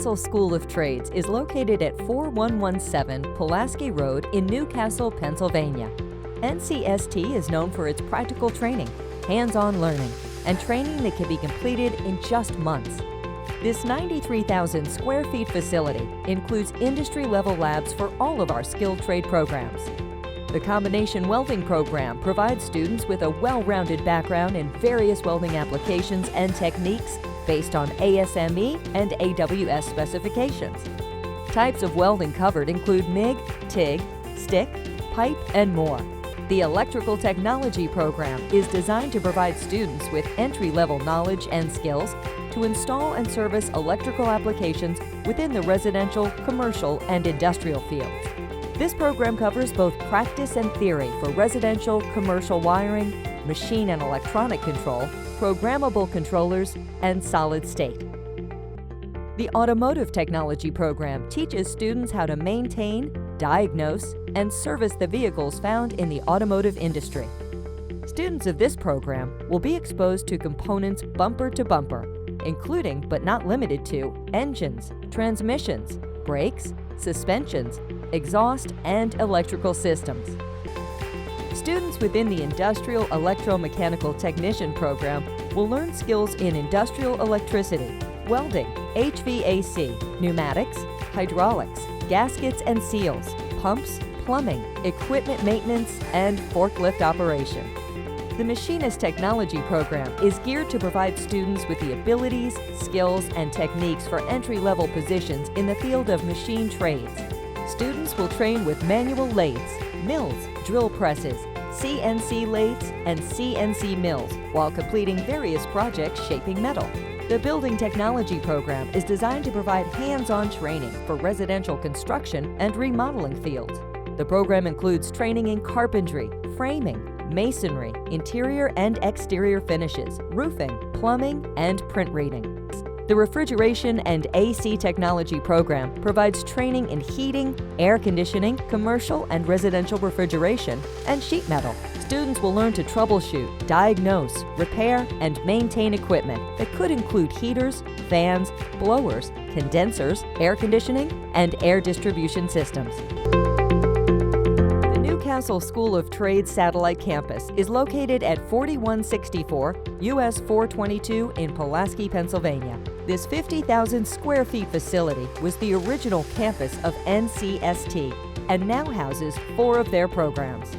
Newcastle School of Trades is located at 4117 Pulaski Road in Newcastle, Pennsylvania. NCST is known for its practical training, hands-on learning, and training that can be completed in just months. This 93,000 square feet facility includes industry-level labs for all of our skilled trade programs. The combination welding program provides students with a well-rounded background in various welding applications and techniques based on ASME and AWS specifications. Types of welding covered include MIG, TIG, stick, pipe, and more. The electrical technology program is designed to provide students with entry-level knowledge and skills to install and service electrical applications within the residential, commercial, and industrial fields. This program covers both practice and theory for residential, commercial wiring, machine and electronic control, programmable controllers, and solid state. The Automotive Technology program teaches students how to maintain, diagnose, and service the vehicles found in the automotive industry. Students of this program will be exposed to components bumper to bumper, including but not limited to engines, transmissions, brakes, suspensions, exhaust, and electrical systems. Students within the Industrial Electromechanical Technician program will learn skills in industrial electricity, welding, HVAC, pneumatics, hydraulics, gaskets and seals, pumps, plumbing, equipment maintenance, and forklift operation. The Machinist Technology program is geared to provide students with the abilities, skills, and techniques for entry-level positions in the field of machine trades. Students will train with manual lathes, mills, drill presses, CNC lathes, and CNC mills while completing various projects shaping metal. The Building Technology program is designed to provide hands-on training for residential construction and remodeling fields. The program includes training in carpentry, framing, masonry, interior and exterior finishes, roofing, plumbing, and print reading. The Refrigeration and AC Technology program provides training in heating, air conditioning, commercial and residential refrigeration, and sheet metal. Students will learn to troubleshoot, diagnose, repair, and maintain equipment that could include heaters, fans, blowers, condensers, air conditioning, and air distribution systems. The Newcastle School of Trades Satellite Campus is located at 4164 US 422 in Pulaski, Pennsylvania. This 50,000 square feet facility was the original campus of NCST and now houses 4 of their programs.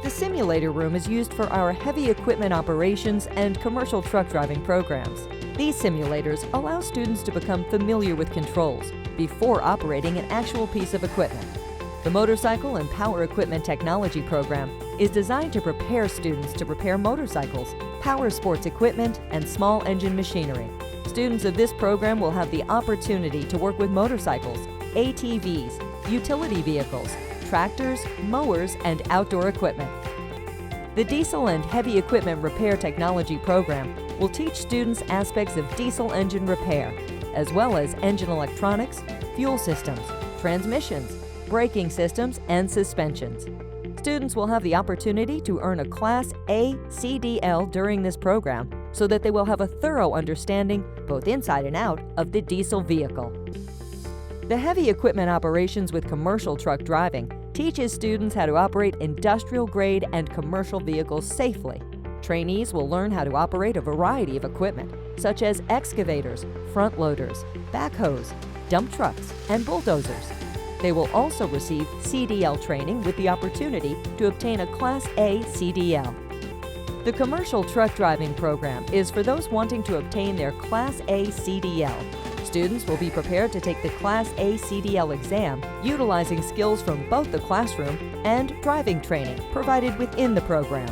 The simulator room is used for our heavy equipment operations and commercial truck driving programs. These simulators allow students to become familiar with controls before operating an actual piece of equipment. The Motorcycle and Power Equipment Technology program is designed to prepare students to repair motorcycles, power sports equipment, and small engine machinery. Students of this program will have the opportunity to work with motorcycles, ATVs, utility vehicles, tractors, mowers, and outdoor equipment. The Diesel and Heavy Equipment Repair Technology program will teach students aspects of diesel engine repair, as well as engine electronics, fuel systems, transmissions, braking systems, and suspensions. Students will have the opportunity to earn a Class A CDL during this program so that they will have a thorough understanding, both inside and out, of the diesel vehicle. The Heavy Equipment Operations with Commercial Truck Driving teaches students how to operate industrial-grade and commercial vehicles safely. Trainees will learn how to operate a variety of equipment, such as excavators, front loaders, backhoes, dump trucks, and bulldozers. They will also receive CDL training with the opportunity to obtain a Class A CDL. The Commercial Truck Driving program is for those wanting to obtain their Class A CDL. Students will be prepared to take the Class A CDL exam utilizing skills from both the classroom and driving training provided within the program.